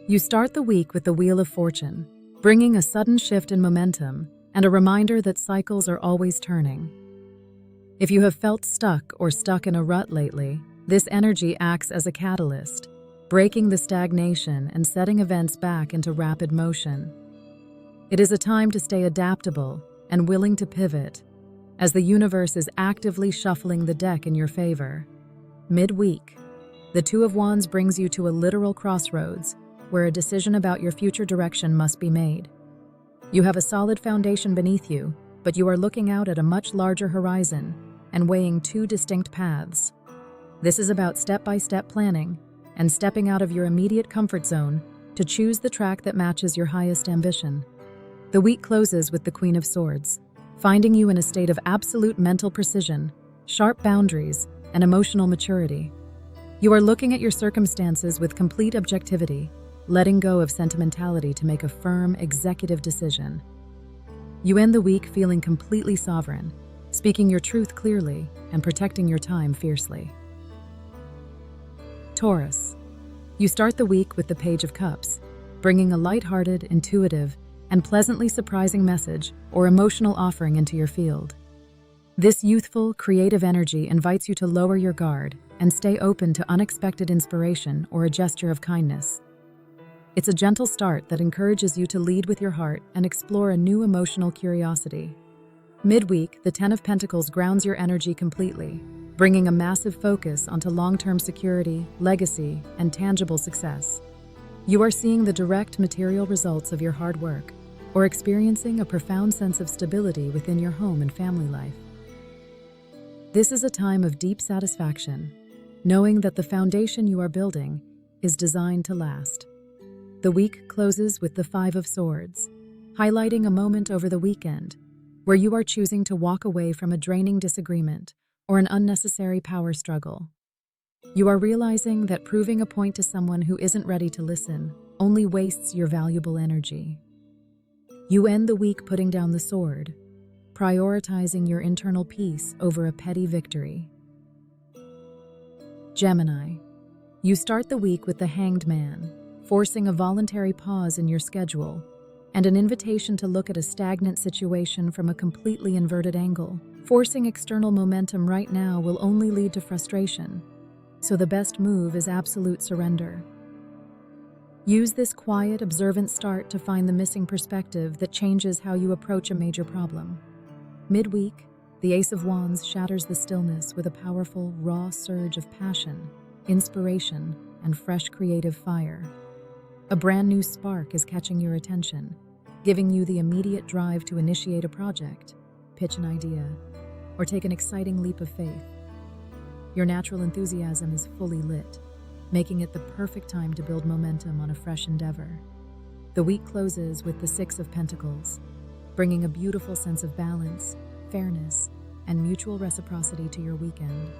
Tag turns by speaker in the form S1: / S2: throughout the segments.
S1: You start the week with the Wheel of Fortune, bringing a sudden shift in momentum and a reminder that cycles are always turning. If you have felt stuck in a rut lately, this energy acts as a catalyst, breaking the stagnation and setting events back into rapid motion. It is a time to stay adaptable and willing to pivot, as the universe is actively shuffling the deck in your favor. Midweek, the Two of Wands brings you to a literal crossroads where a decision about your future direction must be made. You have a solid foundation beneath you, but you are looking out at a much larger horizon and weighing two distinct paths. This is about step-by-step planning and stepping out of your immediate comfort zone to choose the track that matches your highest ambition. The week closes with the Queen of Swords, finding you in a state of absolute mental precision, sharp boundaries, and emotional maturity. You are looking at your circumstances with complete objectivity, letting go of sentimentality to make a firm, executive decision. You end the week feeling completely sovereign, speaking your truth clearly and protecting your time fiercely. Taurus, you start the week with the Page of Cups, bringing a lighthearted, intuitive, and pleasantly surprising message or emotional offering into your field. This youthful, creative energy invites you to lower your guard and stay open to unexpected inspiration or a gesture of kindness. It's a gentle start that encourages you to lead with your heart and explore a new emotional curiosity. Midweek, the Ten of Pentacles grounds your energy completely, bringing a massive focus onto long-term security, legacy, and tangible success. You are seeing the direct material results of your hard work, or experiencing a profound sense of stability within your home and family life. This is a time of deep satisfaction, knowing that the foundation you are building is designed to last. The week closes with the Five of Swords, highlighting a moment over the weekend where you are choosing to walk away from a draining disagreement or an unnecessary power struggle. You are realizing that proving a point to someone who isn't ready to listen only wastes your valuable energy. You end the week putting down the sword, prioritizing your internal peace over a petty victory. Gemini, you start the week with the Hanged Man, forcing a voluntary pause in your schedule and an invitation to look at a stagnant situation from a completely inverted angle. Forcing external momentum right now will only lead to frustration, so the best move is absolute surrender. Use this quiet, observant start to find the missing perspective that changes how you approach a major problem. Midweek, the Ace of Wands shatters the stillness with a powerful, raw surge of passion, inspiration, and fresh creative fire. A brand new spark is catching your attention, giving you the immediate drive to initiate a project, pitch an idea, or take an exciting leap of faith. Your natural enthusiasm is fully lit, making it the perfect time to build momentum on a fresh endeavor. The week closes with the Six of Pentacles, bringing a beautiful sense of balance, fairness, and mutual reciprocity to your weekend.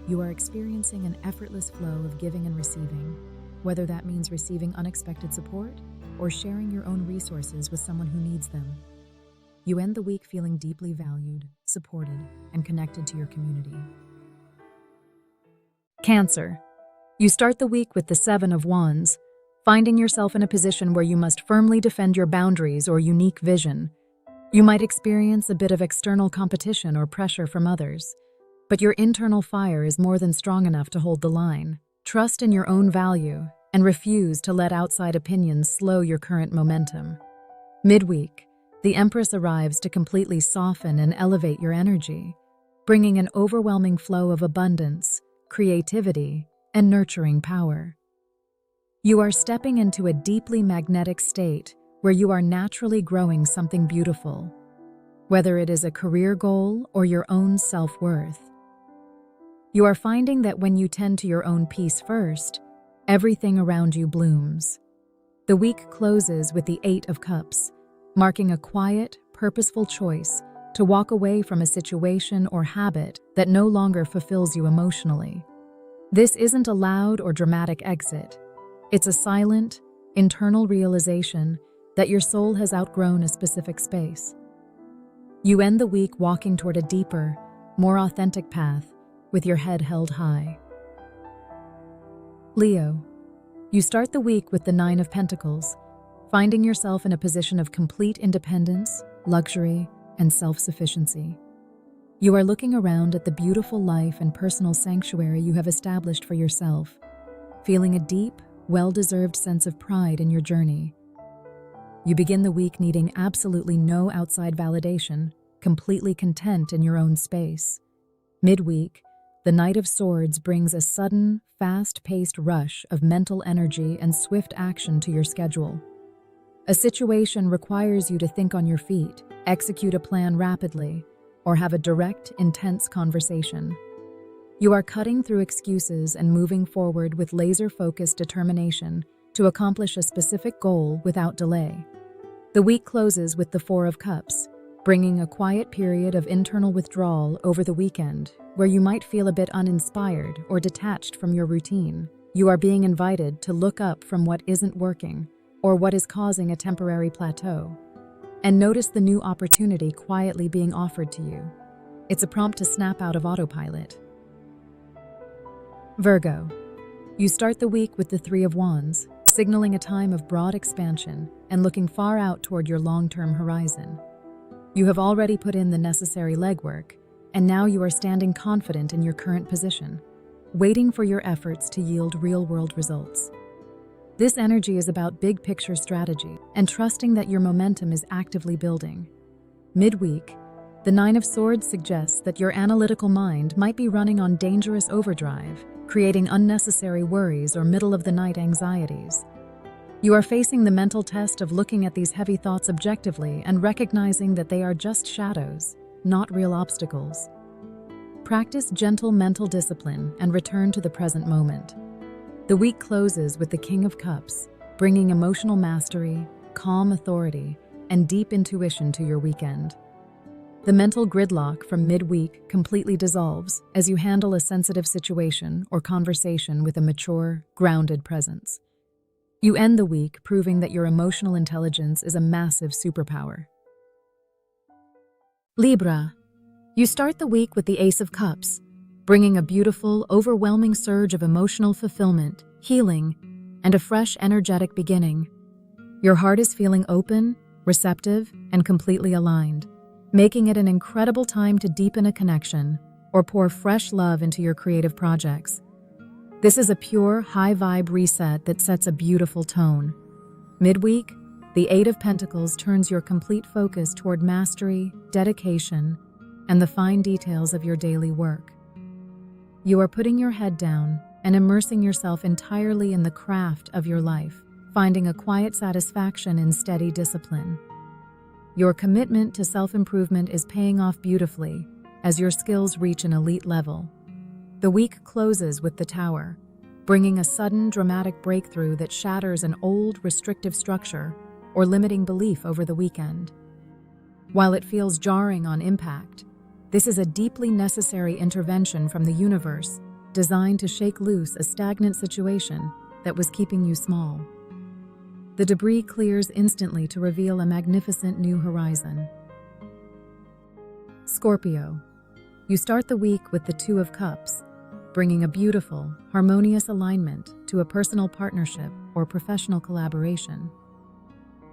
S1: You are experiencing an effortless flow of giving and receiving, whether that means receiving unexpected support or sharing your own resources with someone who needs them. You end the week feeling deeply valued, supported, and connected to your community. Cancer, you start the week with the Seven of Wands, finding yourself in a position where you must firmly defend your boundaries or unique vision. You might experience a bit of external competition or pressure from others, but your internal fire is more than strong enough to hold the line. Trust in your own value and refuse to let outside opinions slow your current momentum. Midweek, the Empress arrives to completely soften and elevate your energy, bringing an overwhelming flow of abundance, creativity, and nurturing power. You are stepping into a deeply magnetic state where you are naturally growing something beautiful, whether it is a career goal or your own self-worth. You are finding that when you tend to your own peace first, everything around you blooms. The week closes with the Eight of Cups, marking a quiet, purposeful choice to walk away from a situation or habit that no longer fulfills you emotionally. This isn't a loud or dramatic exit. It's a silent, internal realization that your soul has outgrown a specific space. You end the week walking toward a deeper, more authentic path with your head held high. Leo, You start the week with the Nine of Pentacles, finding yourself in a position of complete independence, luxury, and self-sufficiency. You are looking around at the beautiful life and personal sanctuary you have established for yourself, feeling a deep, well-deserved sense of pride in your journey. You begin the week needing absolutely no outside validation, completely content in your own space. Midweek, the Knight of Swords brings a sudden, fast-paced rush of mental energy and swift action to your schedule. A situation requires you to think on your feet, execute a plan rapidly, or have a direct, intense conversation. You are cutting through excuses and moving forward with laser-focused determination to accomplish a specific goal without delay. The week closes with the Four of Cups, bringing a quiet period of internal withdrawal over the weekend, where you might feel a bit uninspired or detached from your routine. You are being invited to look up from what isn't working or what is causing a temporary plateau, and notice the new opportunity quietly being offered to you. It's a prompt to snap out of autopilot. Virgo. You start the week with the Three of Wands, signaling a time of broad expansion and looking far out toward your long-term horizon. You have already put in the necessary legwork, and now you are standing confident in your current position, waiting for your efforts to yield real-world results. This energy is about big-picture strategy and trusting that your momentum is actively building. Midweek, the Nine of Swords suggests that your analytical mind might be running on dangerous overdrive, creating unnecessary worries or middle-of-the-night anxieties. You are facing the mental test of looking at these heavy thoughts objectively and recognizing that they are just shadows, not real obstacles. Practice gentle mental discipline and return to the present moment. The week closes with the King of Cups, bringing emotional mastery, calm authority, and deep intuition to your weekend. The mental gridlock from midweek completely dissolves as you handle a sensitive situation or conversation with a mature, grounded presence. You end the week proving that your emotional intelligence is a massive superpower. Libra. You start the week with the Ace of Cups, bringing a beautiful, overwhelming surge of emotional fulfillment, healing, and a fresh, energetic beginning. Your heart is feeling open, receptive, and completely aligned, making it an incredible time to deepen a connection or pour fresh love into your creative projects. This is a pure, high-vibe reset that sets a beautiful tone. Midweek, the Eight of Pentacles turns your complete focus toward mastery, dedication, and the fine details of your daily work. You are putting your head down and immersing yourself entirely in the craft of your life, finding a quiet satisfaction in steady discipline. Your commitment to self-improvement is paying off beautifully as your skills reach an elite level. The week closes with the Tower, bringing a sudden, dramatic breakthrough that shatters an old, restrictive structure or limiting belief over the weekend. While it feels jarring on impact, this is a deeply necessary intervention from the universe designed to shake loose a stagnant situation that was keeping you small. The debris clears instantly to reveal a magnificent new horizon. Scorpio. You start the week with the Two of Cups, bringing a beautiful, harmonious alignment to a personal partnership or professional collaboration.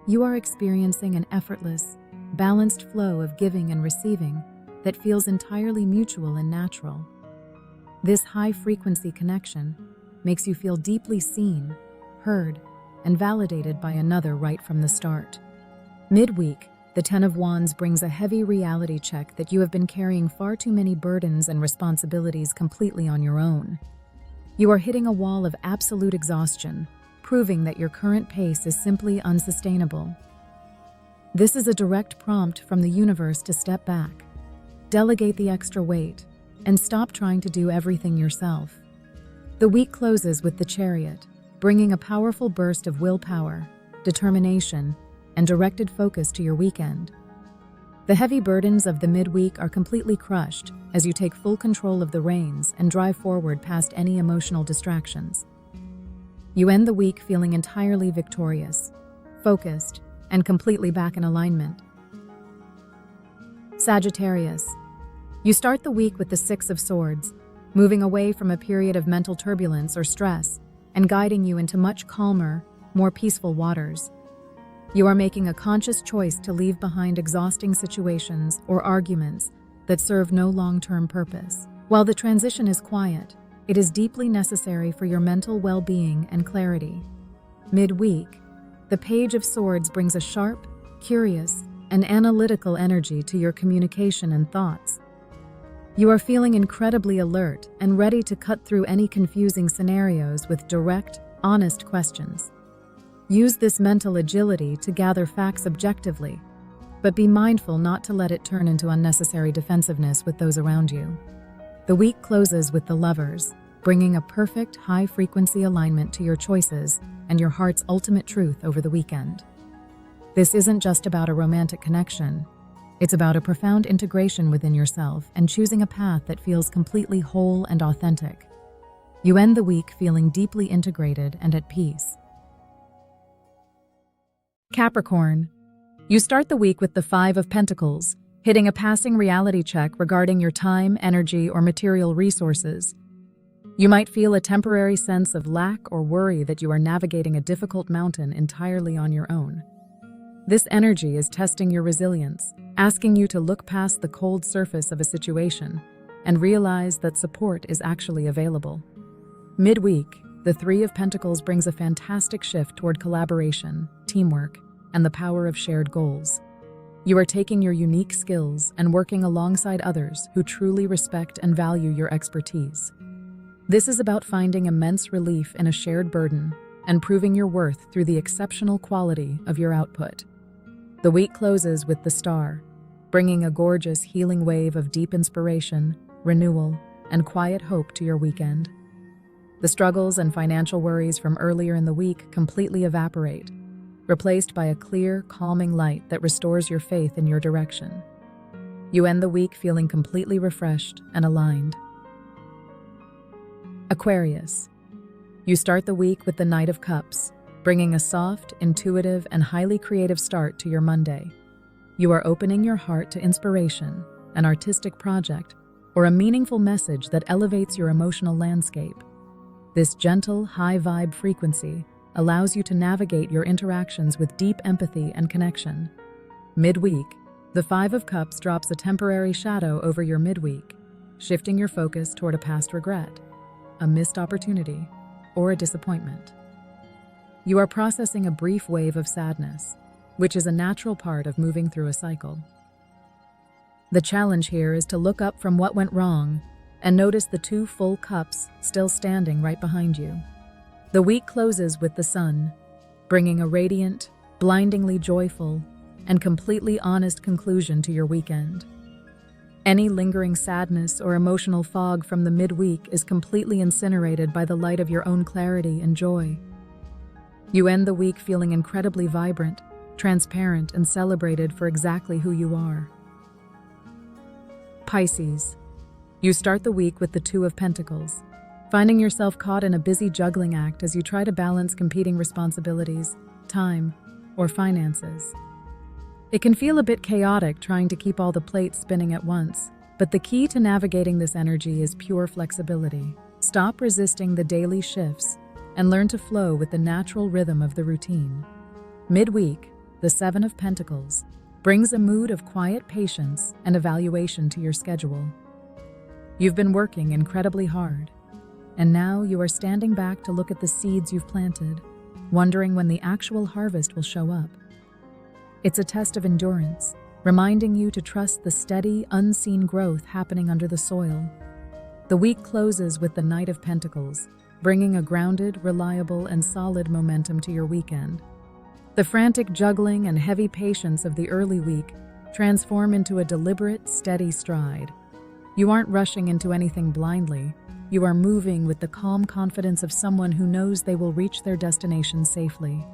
S1: You are experiencing an effortless, balanced flow of giving and receiving that feels entirely mutual and natural. This high-frequency connection makes you feel deeply seen, heard, and validated by another right from the start. Midweek, the Ten of Wands brings a heavy reality check that you have been carrying far too many burdens and responsibilities completely on your own. You are hitting a wall of absolute exhaustion, proving that your current pace is simply unsustainable. This is a direct prompt from the universe to step back, delegate the extra weight, and stop trying to do everything yourself. The week closes with the Chariot, bringing a powerful burst of willpower, determination, and directed focus to your weekend. The heavy burdens of the midweek are completely crushed as you take full control of the reins and drive forward past any emotional distractions. You end the week feeling entirely victorious, focused, and completely back in alignment. Sagittarius. You start the week with the Six of Swords, moving away from a period of mental turbulence or stress and guiding you into much calmer, more peaceful waters. You are making a conscious choice to leave behind exhausting situations or arguments that serve no long-term purpose. While the transition is quiet, it is deeply necessary for your mental well-being and clarity. Midweek, the Page of Swords brings a sharp, curious, and analytical energy to your communication and thoughts. You are feeling incredibly alert and ready to cut through any confusing scenarios with direct, honest questions. Use this mental agility to gather facts objectively, but be mindful not to let it turn into unnecessary defensiveness with those around you. The week closes with the Lovers, bringing a perfect high-frequency alignment to your choices and your heart's ultimate truth over the weekend. This isn't just about a romantic connection. It's about a profound integration within yourself and choosing a path that feels completely whole and authentic. You end the week feeling deeply integrated and at peace. Capricorn, you start the week with the Five of Pentacles, hitting a passing reality check regarding your time, energy, or material resources. You might feel a temporary sense of lack or worry that you are navigating a difficult mountain entirely on your own. This energy is testing your resilience, asking you to look past the cold surface of a situation and realize that support is actually available. Midweek, the Three of Pentacles brings a fantastic shift toward collaboration, teamwork, and the power of shared goals. You are taking your unique skills and working alongside others who truly respect and value your expertise. This is about finding immense relief in a shared burden and proving your worth through the exceptional quality of your output. The week closes with the Star, bringing a gorgeous healing wave of deep inspiration, renewal, and quiet hope to your weekend. The struggles and financial worries from earlier in the week completely evaporate, replaced by a clear, calming light that restores your faith in your direction. You end the week feeling completely refreshed and aligned. Aquarius, you start the week with the Knight of Cups, bringing a soft, intuitive, and highly creative start to your Monday. You are opening your heart to inspiration, an artistic project, or a meaningful message that elevates your emotional landscape. This gentle, high-vibe frequency allows you to navigate your interactions with deep empathy and connection. Midweek, the Five of Cups drops a temporary shadow over your midweek, shifting your focus toward a past regret, a missed opportunity, or a disappointment. You are processing a brief wave of sadness, which is a natural part of moving through a cycle. The challenge here is to look up from what went wrong and notice the two full cups still standing right behind you. The week closes with the Sun, bringing a radiant, blindingly joyful, and completely honest conclusion to your weekend. Any lingering sadness or emotional fog from the midweek is completely incinerated by the light of your own clarity and joy. You end the week feeling incredibly vibrant, transparent, and celebrated for exactly who you are. Pisces, you start the week with the Two of Pentacles, finding yourself caught in a busy juggling act as you try to balance competing responsibilities, time, or finances. It can feel a bit chaotic trying to keep all the plates spinning at once, but the key to navigating this energy is pure flexibility. Stop resisting the daily shifts and learn to flow with the natural rhythm of the routine. Midweek, the Seven of Pentacles brings a mood of quiet patience and evaluation to your schedule. You've been working incredibly hard, and now you are standing back to look at the seeds you've planted, wondering when the actual harvest will show up. It's a test of endurance, reminding you to trust the steady, unseen growth happening under the soil. The week closes with the Knight of Pentacles, bringing a grounded, reliable, and solid momentum to your weekend. The frantic juggling and heavy patience of the early week transform into a deliberate, steady stride. You aren't rushing into anything blindly. You are moving with the calm confidence of someone who knows they will reach their destination safely.